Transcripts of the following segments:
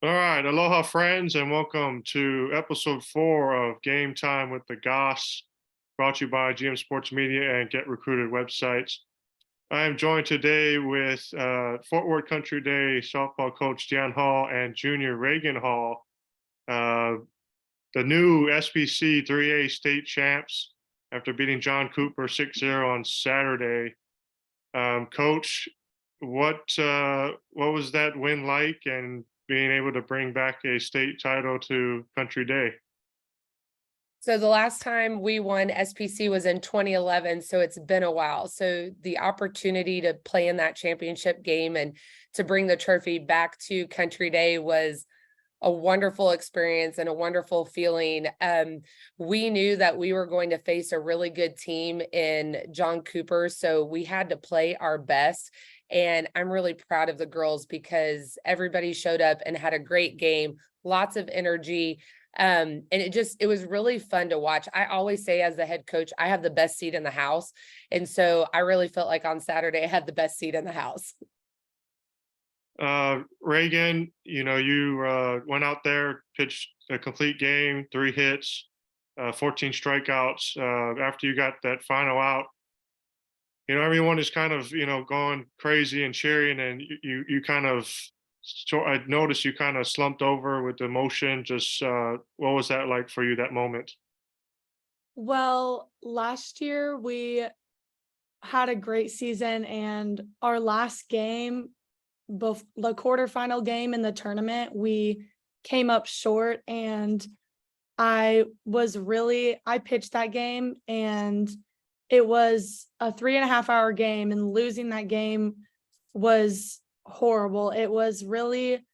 All right, aloha, friends, and welcome to episode 4 of Game Time with the Goss, brought to you by GM Sports Media and Get Recruited websites. I am joined today with Fort Worth Country Day softball coach Deann Hall and junior Reagan Hall, uh, the new SBC 3A state champs after beating John Cooper 6-0 on Saturday. Coach, what was that win like, and being able to bring back a state title to Country Day? So the last time we won SPC was in 2011, so it's been a while. So the opportunity to play in that championship game and to bring the trophy back to Country Day was a wonderful experience and a wonderful feeling. We knew that we were going to face a really good team in John Cooper, so we had to play our best. And I'm really proud of the girls because everybody showed up and had a great game, lots of energy. And it was really fun to watch. I always say, as the head coach, I have the best seat in the house. And so I really felt like on Saturday I had the best seat in the house. Reagan, you went out there, pitched a complete game, 3 hits, 14 strikeouts. After you got that final out, everyone is kind of, going crazy and cheering, and you kind of, so I noticed you kind of slumped over with emotion. Just what was that like for you, that moment? Well, last year we had a great season, and our last game, both the quarterfinal game in the tournament, we came up short, and I pitched that game, and it was a 3.5 hour game, and losing that game was horrible. It was really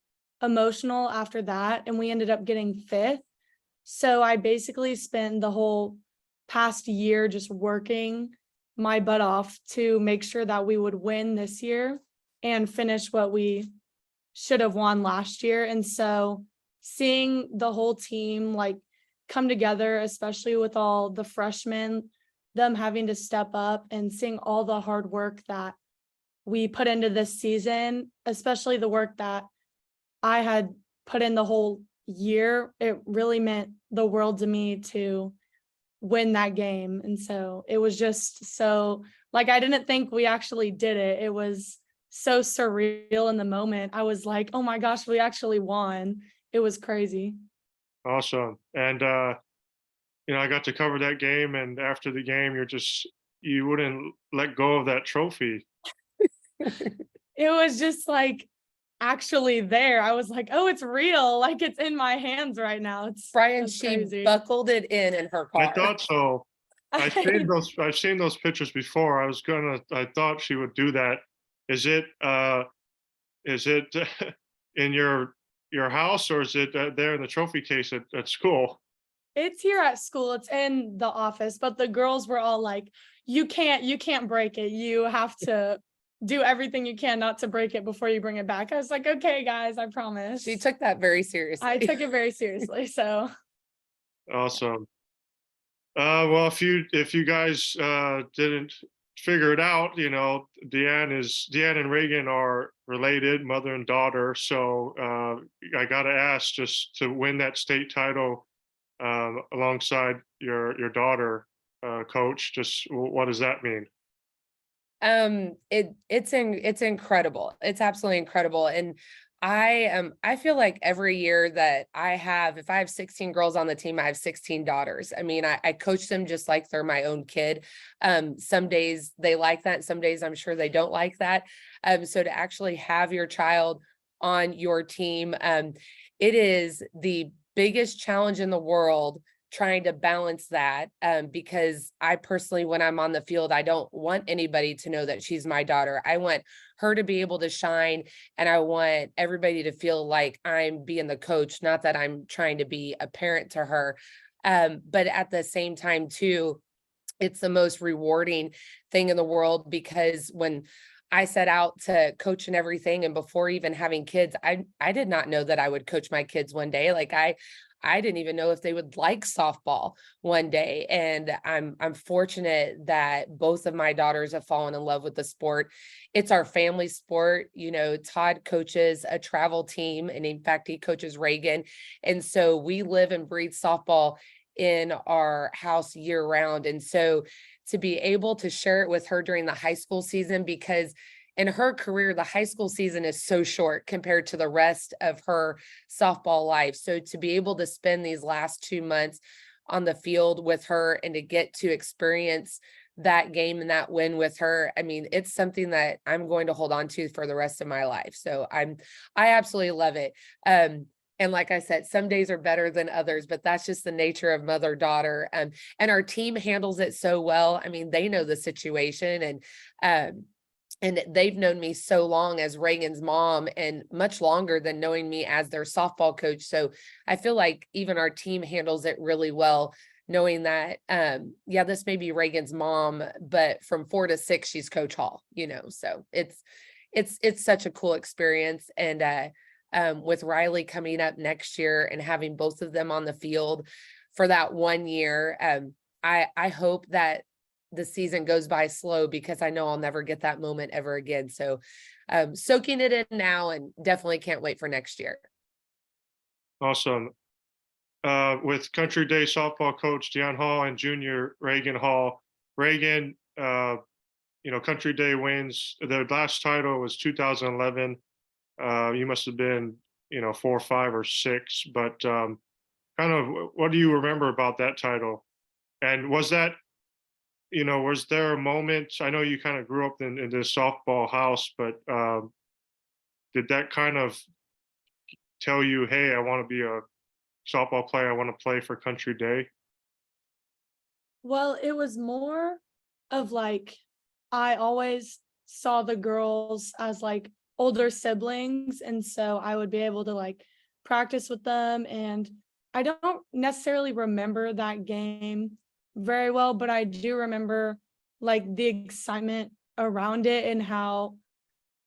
emotional after that, and we ended up getting fifth. So I basically spent the whole past year just working my butt off to make sure that we would win this year and finish what we should have won last year. And so seeing the whole team come together, especially with all the freshmen, them having to step up, and seeing all the hard work that we put into this season, especially the work that I had put in the whole year, it really meant the world to me to win that game. And so it was just so, I didn't think we actually did it. It was so surreal in the moment. I was like, oh my gosh, we actually won. It was crazy. Awesome. And I got to cover that game, and after the game, you wouldn't let go of that trophy. It was just actually there. I was like, oh, it's real. It's in my hands right now. Brian, It's she crazy. buckled it in her car. I thought so. I've seen those pictures before. I thought she would do that. Is it in your house, or is it there in the trophy case at school? It's here at school. It's in the office, but the girls were all like, you can't break it. You have to do everything you can not to break it before you bring it back. I was like, okay, guys, I promise. She took that very seriously. I took it very seriously. So Awesome. Well, if you guys didn't figure it out, Deann and Reagan are related, mother and daughter. So I got to ask, just to win that state title alongside your daughter, coach, just what does that mean? It's incredible. It's absolutely incredible. And I feel like every year that if I have 16 girls on the team, I have 16 daughters. I mean, I coach them just like they're my own kid. Some days they like that, some days I'm sure they don't like that. So to actually have your child on your team, it is the biggest challenge in the world trying to balance that, because I personally, when I'm on the field, I don't want anybody to know that she's my daughter. I want her to be able to shine, and I want everybody to feel like I'm being the coach, not that I'm trying to be a parent to her. But at the same time too, it's the most rewarding thing in the world, because when I set out to coach and everything. And before even having kids, I did not know that I would coach my kids one day. Like I didn't even know if they would like softball one day. And I'm fortunate that both of my daughters have fallen in love with the sport. It's our family sport. You know, Todd coaches a travel team, and in fact, he coaches Reagan. And so we live and breathe softball in our house year round. And so to be able to share it with her during the high school season, because in her career, the high school season is so short compared to the rest of her softball life. So to be able to spend these last 2 months on the field with her and to get to experience that game and that win with her, I mean, it's something that I'm going to hold on to for the rest of my life. So I absolutely love it. And like I said, some days are better than others, but that's just the nature of mother-daughter. And our team handles it so well. I mean, they know the situation, and they've known me so long as Reagan's mom, and much longer than knowing me as their softball coach. So I feel like even our team handles it really well, knowing that, yeah, this may be Reagan's mom, but from 4 to 6, she's Coach Hall, you know, so it's such a cool experience. And, with Riley coming up next year and having both of them on the field for that 1 year, I hope that the season goes by slow, because I know I'll never get that moment ever again. So soaking it in now, and definitely can't wait for next year. Awesome. With Country Day softball coach Deann Hall and junior Reagan Hall. Reagan, Country Day wins. Their last title was 2011. You must have been, 4, 5, or 6. But kind of, what do you remember about that title? And was there a moment? I know you kind of grew up in this softball house, but did that kind of tell you, hey, I want to be a softball player, I want to play for Country Day? Well, it was more of like, I always saw the girls as like older siblings, and so I would be able to like practice with them. And I don't necessarily remember that game very well, but I do remember like the excitement around it, and how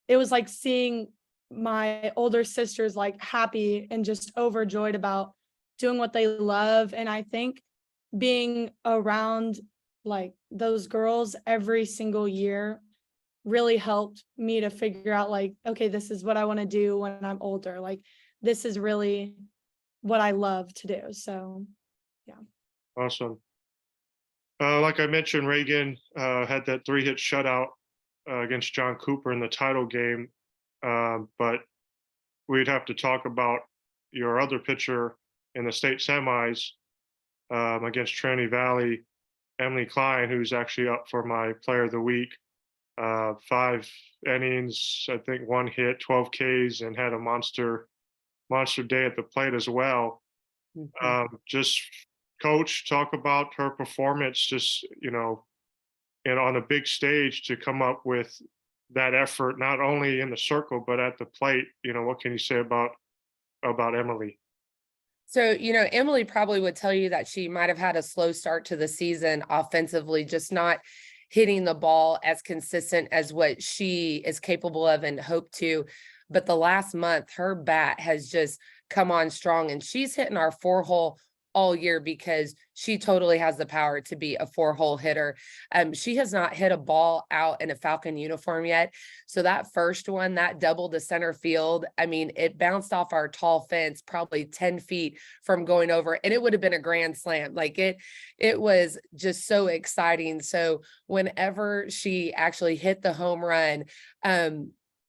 it was like seeing my older sisters like happy and just overjoyed about doing what they love. And I think being around like those girls every single year really helped me to figure out like, okay, this is what I want to do when I'm older. Like, this is really what I love to do. So yeah. Awesome. Like I mentioned, Reagan had that 3-hit shutout against John Cooper in the title game. But we'd have to talk about your other pitcher in the state semis against Trinity Valley, Emily Klein, who's actually up for my Player of the Week. 5 innings, I think 1 hit, 12 Ks, and had a monster day at the plate as well. Just coach, talk about her performance, just, and on a big stage to come up with that effort, not only in the circle, but at the plate. What can you say about Emily? So, Emily probably would tell you that she might have had a slow start to the season offensively, just not hitting the ball as consistent as what she is capable of and hope to. But the last month, her bat has just come on strong, and she's hitting our 4-hole all year, because she totally has the power to be a 4-hole hitter. She has not hit a ball out in a Falcon uniform yet. So that first one, that double to center field, I mean, it bounced off our tall fence probably 10 feet from going over, and it would have been a grand slam. Like it was just so exciting. So whenever she actually hit the home run,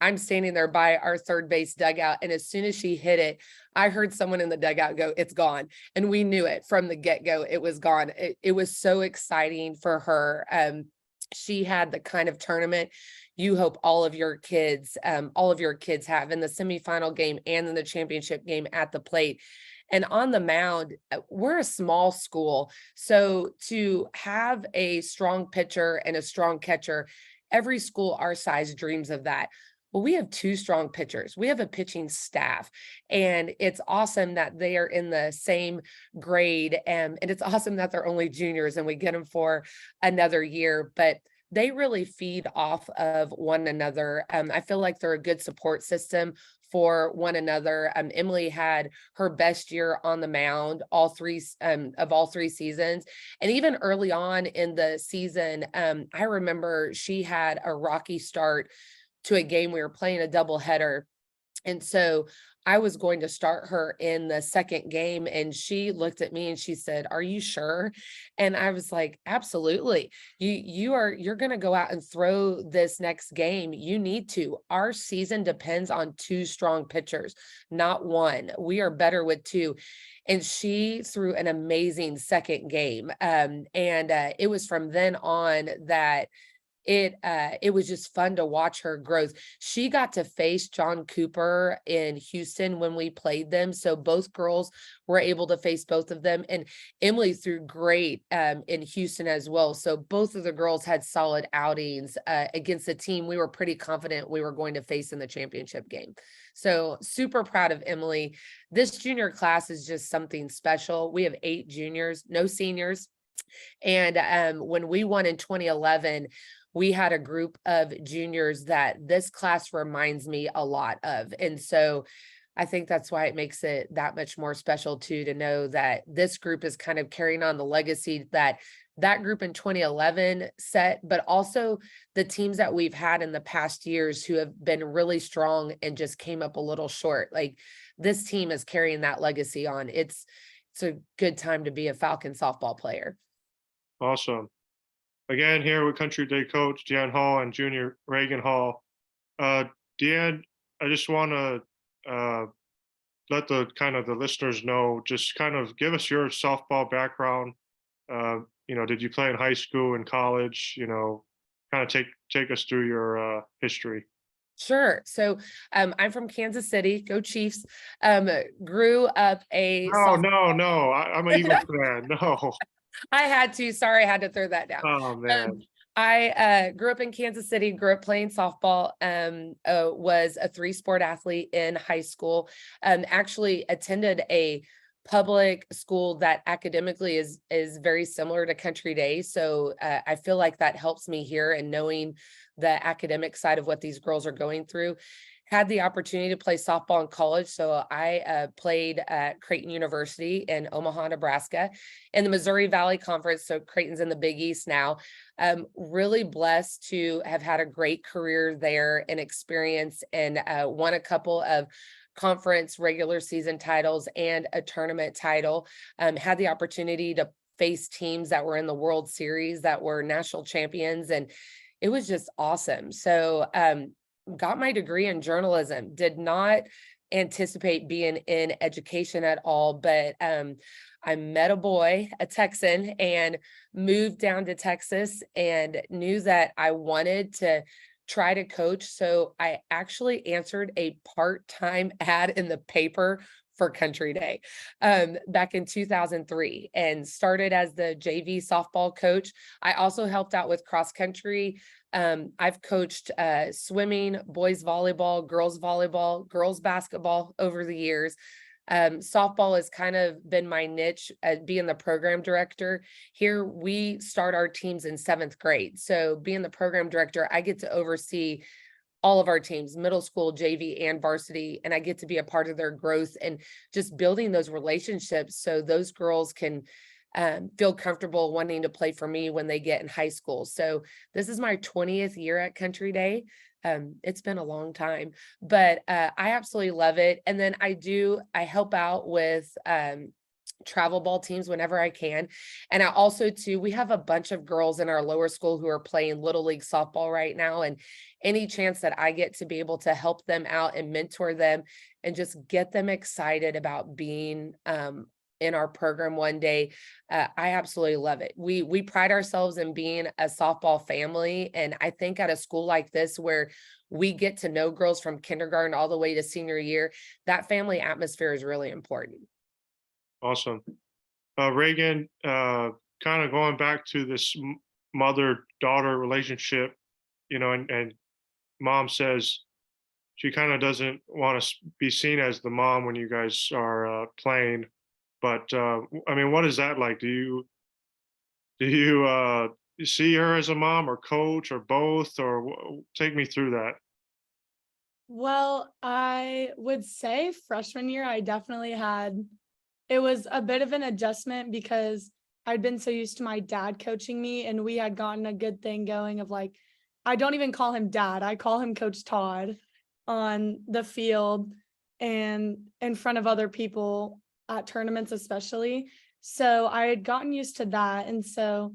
I'm standing there by our third base dugout, and as soon as she hit it, I heard someone in the dugout go, "It's gone." And we knew it from the get-go, it was gone. It was so exciting for her. She had the kind of tournament you hope all of your kids have in the semifinal game and in the championship game at the plate. And on the mound, we're a small school. So to have a strong pitcher and a strong catcher, every school our size dreams of that. Well, we have 2 strong pitchers. We have a pitching staff, and it's awesome that they are in the same grade. And it's awesome that they're only juniors and we get them for another year. But they really feed off of one another. I feel like they're a good support system for one another. Emily had her best year on the mound of all three seasons. And even early on in the season, I remember she had a rocky start to a game. We were playing a doubleheader. And so I was going to start her in the second game, and she looked at me and she said, "Are you sure?" And I was like, "Absolutely. You're going to go out and throw this next game. You need to. Our season depends on two strong pitchers, not one. We are better with two." And she threw an amazing second game. And it was from then on that it was just fun to watch her growth. She got to face John Cooper in Houston when we played them, so both girls were able to face both of them, and Emily threw great in Houston as well. So both of the girls had solid outings against the team we were pretty confident we were going to face in the championship game. So super proud of Emily. This junior class is just something special. We have 8 juniors, no seniors. And when we won in 2011, we had a group of juniors that this class reminds me a lot of. And so I think that's why it makes it that much more special too, to know that this group is kind of carrying on the legacy that that group in 2011 set, but also the teams that we've had in the past years who have been really strong and just came up a little short. Like, this team is carrying that legacy on. It's a good time to be a Falcon softball player. Awesome. Again, here with Country Day coach Deann Hall and junior Reagan Hall. Deann, I just want to let the listeners know, just kind of give us your softball background. Did you play in high school and college? Kind of take us through your history. Sure. So I'm from Kansas City. Go Chiefs. Grew up a No. I'm an Eagles fan. No. I had to. Sorry, I had to throw that down. Oh man. I grew up in Kansas City, grew up playing softball, was a 3-sport athlete in high school, actually attended a public school that academically is very similar to Country Day. So I feel like that helps me here in knowing the academic side of what these girls are going through. Had the opportunity to play softball in college. So I played at Creighton University in Omaha, Nebraska, in the Missouri Valley Conference. So Creighton's in the Big East now. Really blessed to have had a great career there and experience, and won a couple of conference regular season titles and a tournament title. Had the opportunity to face teams that were in the World Series that were national champions, and it was just awesome. So got my degree in journalism, did not anticipate being in education at all, but I met a boy, a Texan, and moved down to Texas and knew that I wanted to try to coach. So I actually answered a part-time ad in the paper for Country Day back in 2003, and started as the JV softball coach. I also helped out with cross country. I've coached swimming, boys volleyball, girls basketball over the years. Softball has kind of been my niche at being the program director. Here we start our teams in 7th grade. So being the program director, I get to oversee all of our teams, middle school, JV, and varsity, and I get to be a part of their growth and just building those relationships so those girls can feel comfortable wanting to play for me when they get in high school. So this is my 20th year at Country Day. It's been a long time, but I absolutely love it. And then I help out with travel ball teams whenever I can. And I also too, we have a bunch of girls in our lower school who are playing Little League softball right now. And any chance that I get to be able to help them out and mentor them and just get them excited about being in our program one day, I absolutely love it. We pride ourselves in being a softball family. And I think at a school like this, where we get to know girls from kindergarten all the way to senior year, that family atmosphere is really important. Awesome. Reagan, kind of going back to this mother-daughter relationship, and mom says she kind of doesn't want to be seen as the mom when you guys are playing. But I mean, what is that like? Do you you see her as a mom or coach or both, or take me through that? Well, I would say freshman year, I definitely had, it was a bit of an adjustment because I'd been so used to my dad coaching me, and we had gotten a good thing going of like, I don't even call him dad, I call him Coach Todd on the field and in front of other people at tournaments, especially. So I had gotten used to that. And so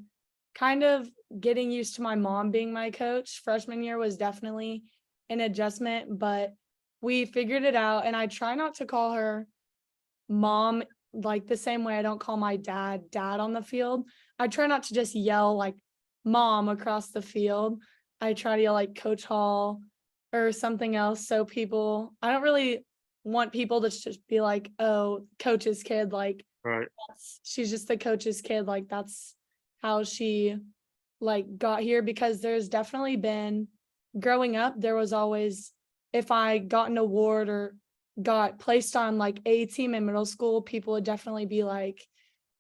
kind of getting used to my mom being my coach freshman year was definitely an adjustment, but we figured it out. And I try not to call her mom like the same way I don't call my dad on the field. I try not to just yell like mom across the field. I try to yell like Coach Hall or something else. So people, I don't really want people to just be like, oh, coach's kid, like Right. she's just the coach's kid. Like that's how she like got here, because there's definitely been, growing up, there was always, if I got an award or got placed on like a team in middle school, people would definitely be like,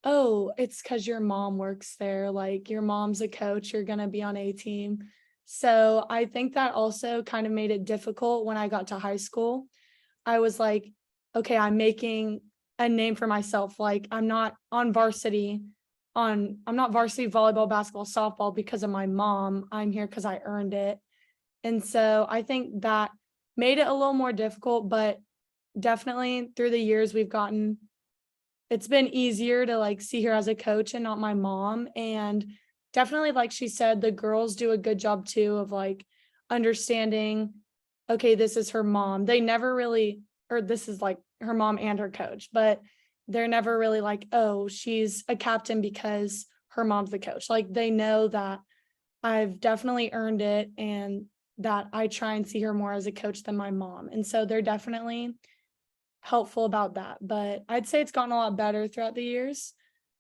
oh, it's because your mom works there. Like your mom's a coach, you're going to be on a team. So I think that also kind of made it difficult when I got to high school. I was like, okay, I'm making a name for myself. Like I'm not varsity volleyball, basketball, softball because of my mom. I'm here because I earned it. And so I think that made it a little more difficult, but definitely through the years it's been easier to like see her as a coach and not my mom. And definitely, like she said, the girls do a good job too of like understanding, okay, this is her mom. They never really, or this is like her mom and her coach, but they're never really like, oh, she's a captain because her mom's the coach. Like they know that I've definitely earned it and that I try and see her more as a coach than my mom. And so they're definitely helpful about that. But I'd say it's gotten a lot better throughout the years.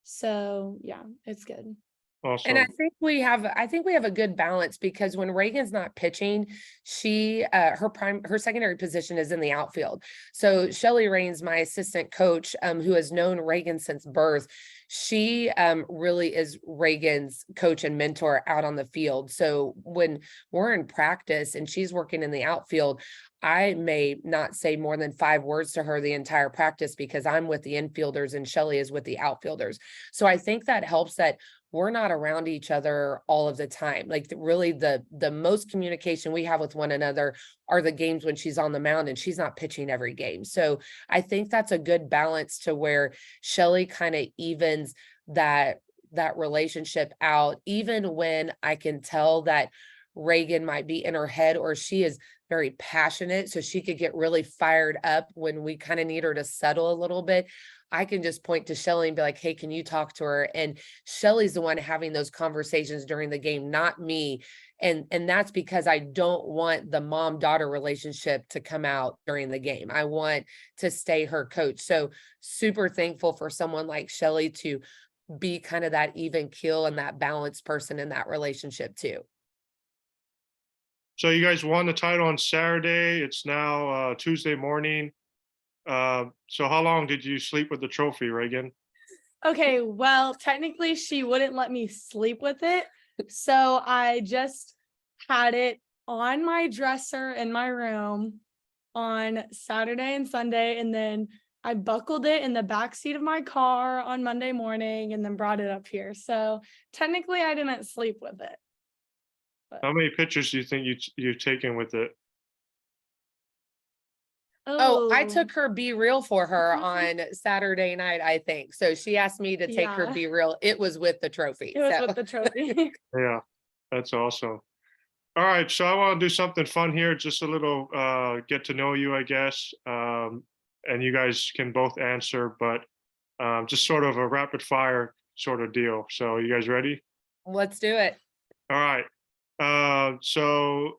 So yeah, it's good. And Awesome. I think we have a good balance because when Reagan's not pitching, she her secondary position is in the outfield. So Shelly Raines, my assistant coach, who has known Reagan since birth, she really is Reagan's coach and mentor out on the field. So when we're in practice and she's working in the outfield, I may not say more than 5 words to her the entire practice because I'm with the infielders and Shelly is with the outfielders. So I think that helps that we're not around each other all of the time. Like really the most communication we have with one another are the games when she's on the mound and she's not pitching every game. So I think that's a good balance to where Shelly kind of evens that relationship out, even when I can tell that Reagan might be in her head or she is very passionate. So she could get really fired up when we kind of need her to settle a little bit. I can just point to Shelly and be like, hey, can you talk to her? And Shelly's the one having those conversations during the game, not me. And that's because I don't want the mom-daughter relationship to come out during the game. I want to stay her coach. So super thankful for someone like Shelly to be kind of that even keel and that balanced person in that relationship too. So you guys won the title on Saturday. It's now Tuesday morning. So how long did you sleep with the trophy, Reagan? Okay, well, technically she wouldn't let me sleep with it. So I just had it on my dresser in my room on Saturday and Sunday, and then I buckled it in the back seat of my car on Monday morning and then brought it up here. So technically I didn't sleep with it. How many pictures do you think you've taken with it? Oh, I Oh, took her Be Real for her on Saturday night, I think. So she asked me to take her Yeah. Be Real. It was with the trophy. It was So with the trophy. Yeah, that's awesome. All right, so I want to do something fun here, just a little get to know you, I guess. And you guys can both answer, but just sort of a rapid fire sort of deal. So you guys ready? let's do it. All right. So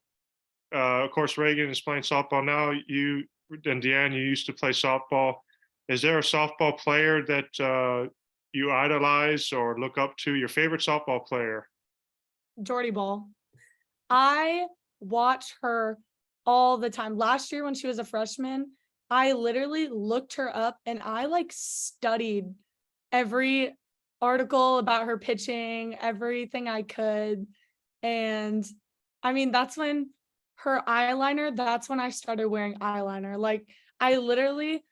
of course, Reagan is playing softball now. You and Deann, you used to play softball. Is there a softball player that you idolize or look up to? Your favorite softball player? Jordy Ball. I watch her all the time. Last year when she was a freshman, I literally looked her up and I like studied article about her pitching, everything I could. And I mean, that's when that's when I started wearing eyeliner. Like, I literally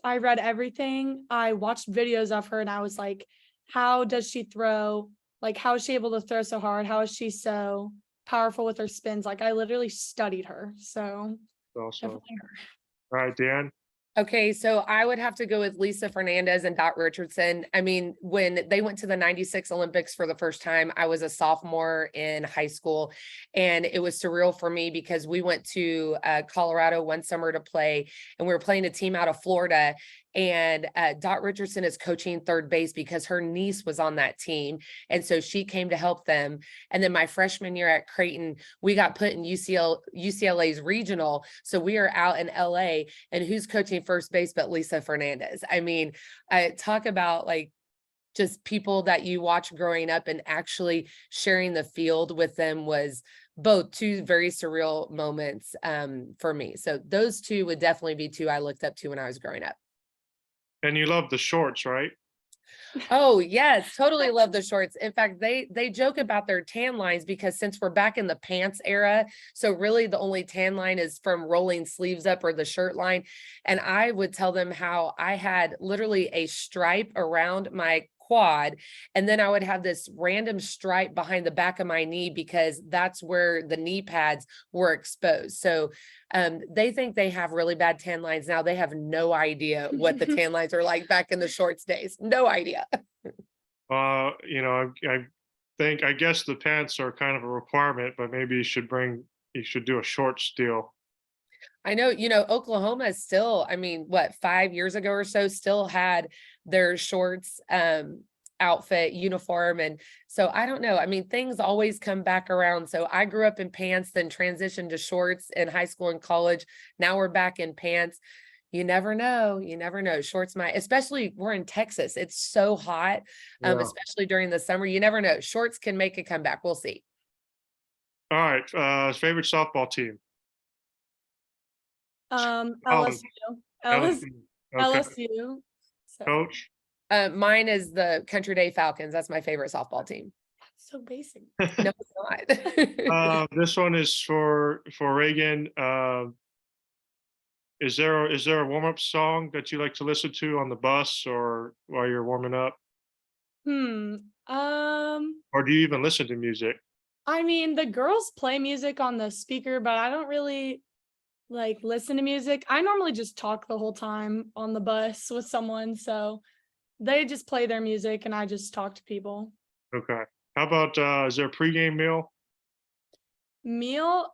I read everything. I watched videos of her and I was like, how does she throw? Like, how is she able to throw so hard? How is she so powerful with her spins? Like, I literally studied her. So Also, all definitely her. right, Dan. Okay, so I would have to go with Lisa Fernandez and Dot Richardson. I mean, when they went to the 96 Olympics for the first time, I was a sophomore in high school, and it was surreal for me because we went to Colorado one summer to play, and we were playing a team out of Florida, and Dot Richardson is coaching third base because her niece was on that team, and so she came to help them. And then my freshman year at Creighton, we got put in UCLA's regional, so we are out in LA, and who's coaching first base but Lisa Fernandez? I mean, I talk about like just people that you watch growing up, and actually sharing the field with them was both two very surreal moments for me. So those two would definitely be two I looked up to when I was growing up. And you love the shorts, right? Oh yes, totally love the shorts. In fact, they joke about their tan lines because since we're back in the pants era, so really the only tan line is from rolling sleeves up or the shirt line. And I would tell them how I had literally a stripe around my quad, and then I would have this random stripe behind the back of my knee because that's where the knee pads were exposed. So they think they have really bad tan lines now. They have no idea what the tan lines are like back in the shorts days. No idea. I guess the pants are kind of a requirement, but maybe you should do a shorts deal. I know, Oklahoma is still, I mean, what, 5 years ago or so, still had their shorts outfit uniform. And so I don't know. I mean, things always come back around. So I grew up in pants, then transitioned to shorts in high school and college. Now we're back in pants. You never know. You never know. Shorts might, especially we're in Texas. It's so hot, Yeah. especially during the summer. You never know. Shorts can make a comeback. We'll see. All right. Favorite softball team? LSU. LSU. Okay. LSU. So Coach? Mine is the Country Day Falcons. That's my favorite softball team. so basic. No, it's not. This one is for Reagan. Is there a warm up song that you like to listen to on the bus or while you're warming up, Hmm. or do you even listen to music? I mean, the girls play music on the speaker, but I don't really like listen to music. I normally just talk the whole time on the bus with someone, so they just play their music and I just talk to people. Okay. How about is there a pregame meal? Meal,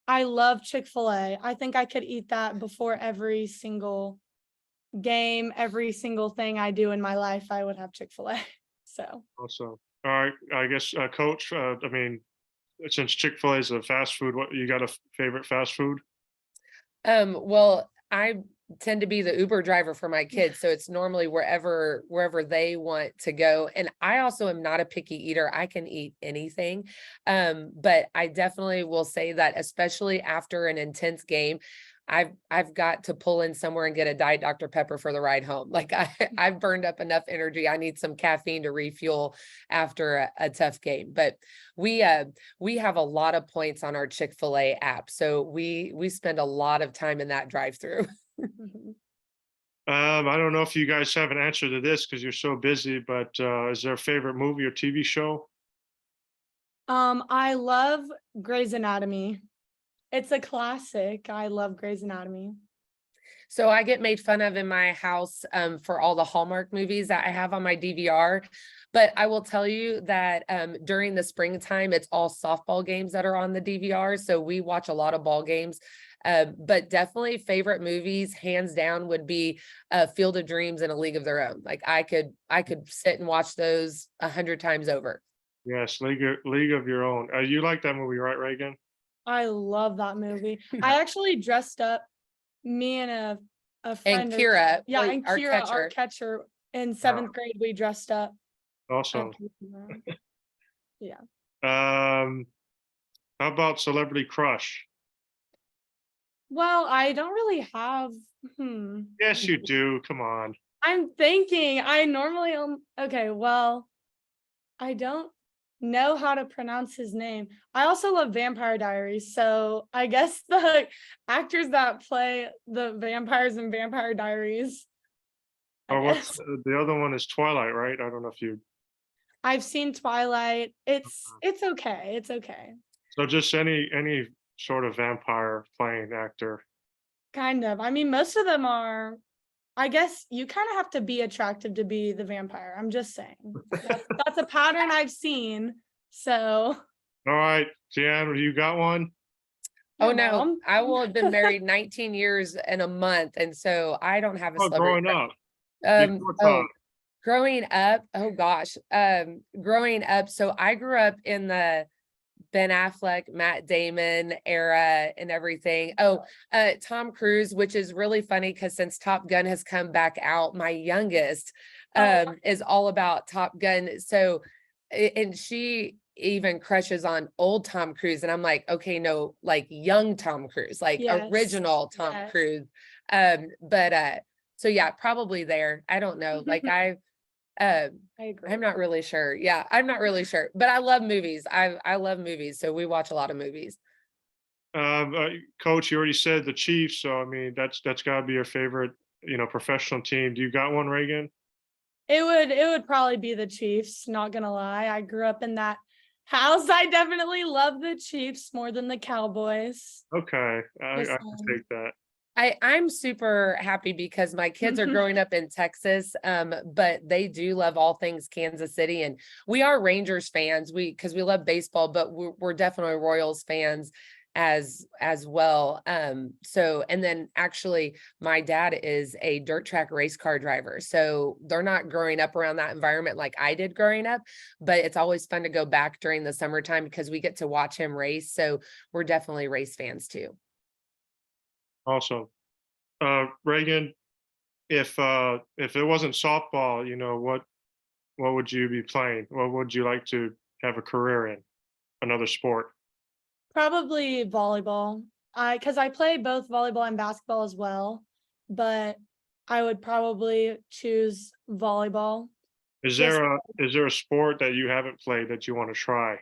I love Chick-fil-A. I think I could eat that before every single game, every single thing I do in my life, I would have Chick-fil-A. So, Also, all right. I guess Coach. I mean, since Chick-fil-A is a fast food, what you got a favorite fast food? Well, I tend to be the Uber driver for my kids, so it's normally wherever they want to go. And I also am not a picky eater. I can eat anything. But I definitely will say that, especially after an intense game, I've got to pull in somewhere and get a Diet Dr. Pepper for the ride home. Like I've burned up enough energy. I need some caffeine to refuel after a tough game. But we have a lot of points on our Chick-fil-A app, so we spend a lot of time in that drive-through. mhm. I don't know if you guys have an answer to this because you're so busy, but is there a favorite movie or TV show? I love Grey's Anatomy. It's a classic. I love Grey's Anatomy. So I get made fun of in my house for all the Hallmark movies that I have on my DVR. But I will tell you that during the springtime, it's all softball games that are on the DVR. So we watch a lot of ball games. But definitely favorite movies, hands down, would be Field of Dreams and A League of Their Own. Like I could sit and watch those 100 times over. Yes, League of Your Own. You like that movie, right, Reagan? I love that movie. I actually dressed up, me and a friend. And Kira, Yeah, and our Kira, our catcher. catcher, in 7th grade, we dressed up. Awesome. Yeah. How about celebrity crush? Well, I don't really have. Yes, you do. Come on. I'm thinking. I normally okay, well, I don't know how to pronounce his name. I also love Vampire Diaries, so I guess the actors that play the vampires in Vampire Diaries, I Or what's guess. the other one is Twilight, right? I don't know if you. I've seen Twilight. It's okay. It's okay. So just any sort of vampire playing actor. Kind of. I mean, most of them are. I guess you kind of have to be attractive to be the vampire. I'm just saying. That's a pattern I've seen. So, All right, Deann, you got one? Oh your no, mom. I will have been married 19 years in a month, and so I don't have a Oh, celebrity growing crush. up before time. Growing up, oh gosh, growing up, so I grew up in the Ben Affleck, Matt Damon era and everything. Tom Cruise, which is really funny because since Top Gun has come back out, my youngest Oh, is all about Top Gun. So, and she even crushes on old Tom Cruise, and I'm like, okay, no, like young Tom Cruise, like yes. original Tom Yes. Cruise. But so yeah, probably there. I don't know. Like uh I agree. I'm not really sure. Yeah, I'm not really sure, but I love movies. I love movies, so we watch a lot of movies. Coach, you already said the Chiefs, so I mean that's got to be your favorite, professional team. Do you got one, Reagan? It would probably be the Chiefs, not gonna lie. I grew up in that house. I definitely love the Chiefs more than the Cowboys. Okay, I Just can take that. I'm super happy because my kids are growing up in Texas, but they do love all things Kansas City, and we are Rangers fans. Because we love baseball, but we're definitely Royals fans as well. So and then actually my dad is a dirt track race car driver, so they're not growing up around that environment like I did growing up, but it's always fun to go back during the summertime because we get to watch him race. So we're definitely race fans too. Awesome. Reagan, if it wasn't softball, what would you be playing? What would you like to have a career in? Another sport? Probably volleyball. Because I play both volleyball and basketball as well, but I would probably choose volleyball. Is Just there a sport that you haven't played that you want to try?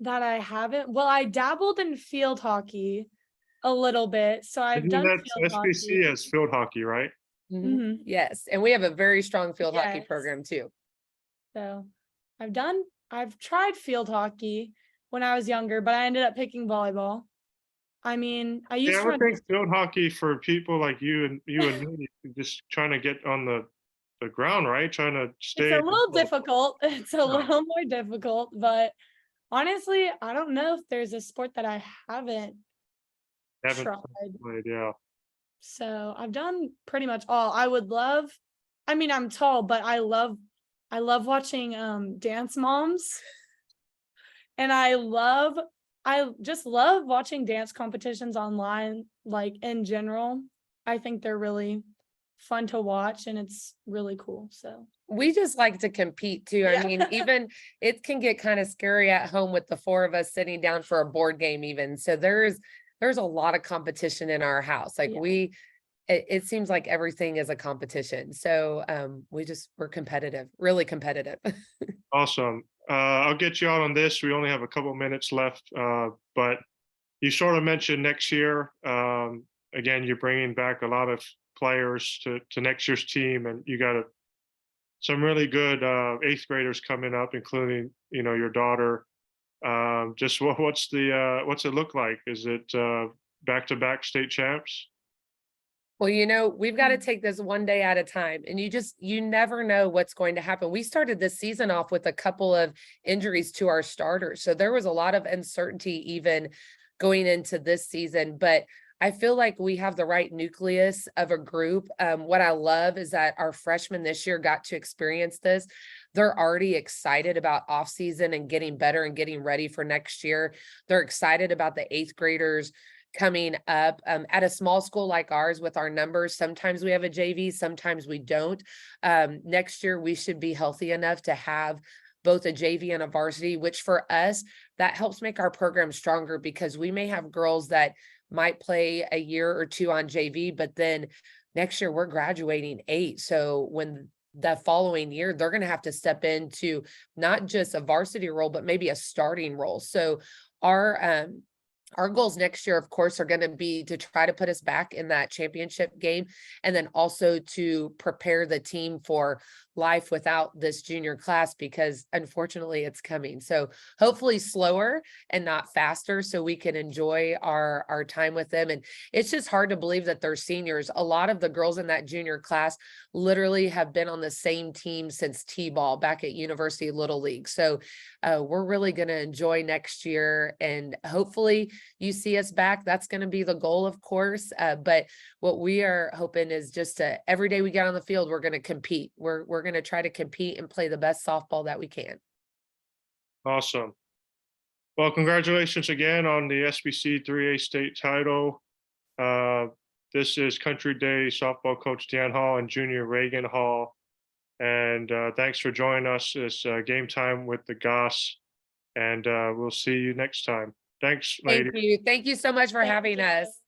that I haven't. Well, I dabbled in field hockey a little bit, so I've Isn't done that field SBC hockey. as field hockey, right? Mhm. Yes, and we have a very strong field hockey Yes. program too. So I've tried field hockey when I was younger, but I ended up picking volleyball. I mean, I Yeah, used I to would run. think field hockey for people like you and me, just trying to get on the ground, right? Trying to It's stay. a little difficult. It's a Yeah, little more difficult, but honestly, I don't know if there's a sport that I haven't haven't tried. played. Yeah. So I've done pretty much all. I mean, I'm tall, but I love watching dance moms, and I just love watching dance competitions online, like in general. I think they're really fun to watch and it's really cool. So We just like to compete too. I yeah. mean, even it can get kind of scary at home with the four of us sitting down for a board game even. So there's a lot of competition in our house. Like Yeah. it seems like everything is a competition. So we're competitive, really competitive. Awesome. I'll get you out on this. We only have a couple minutes left, but you sort of mentioned next year. Again, you're bringing back a lot of players to next year's team, and you got some really good eighth graders coming up, including your daughter. Just what's it look like? Is it back-to-back state champs? Well, we've got to take this one day at a time, and you never know what's going to happen. We started this season off with a couple of injuries to our starters. So there was a lot of uncertainty even going into this season, but I feel like we have the right nucleus of a group. What I love is that our freshmen this year got to experience this. They're already excited about off season and getting better and getting ready for next year. They're excited about the eighth graders coming up at a small school like ours with our numbers. Sometimes we have a JV, sometimes we don't. Next year, we should be healthy enough to have both a JV and a varsity, which for us, that helps make our program stronger because we may have girls that might play a year or two on JV, but then next year we're graduating 8. So when the following year, they're going to have to step into not just a varsity role, but maybe a starting role. So our goals next year, of course, are going to be to try to put us back in that championship game, and then also to prepare the team for life without this junior class, because unfortunately it's coming. So hopefully slower and not faster, so we can enjoy our time with them. And it's just hard to believe that they're seniors. A lot of the girls in that junior class literally have been on the same team since T-ball back at University Little League. So we're really going to enjoy next year, and hopefully you see us back. That's going to be the goal, of course. But what we are hoping is just every day we get on the field, we're going to compete. We're going to try to compete and play the best softball that we can. Awesome. Well, congratulations again on the SBC 3A state title. This is Country Day softball coach Deann Hall and junior Reagan Hall. And thanks for joining us. It's Game Time with the Goss. And we'll see you next time. Thanks, lady. Thank you. Thank you so much for having us.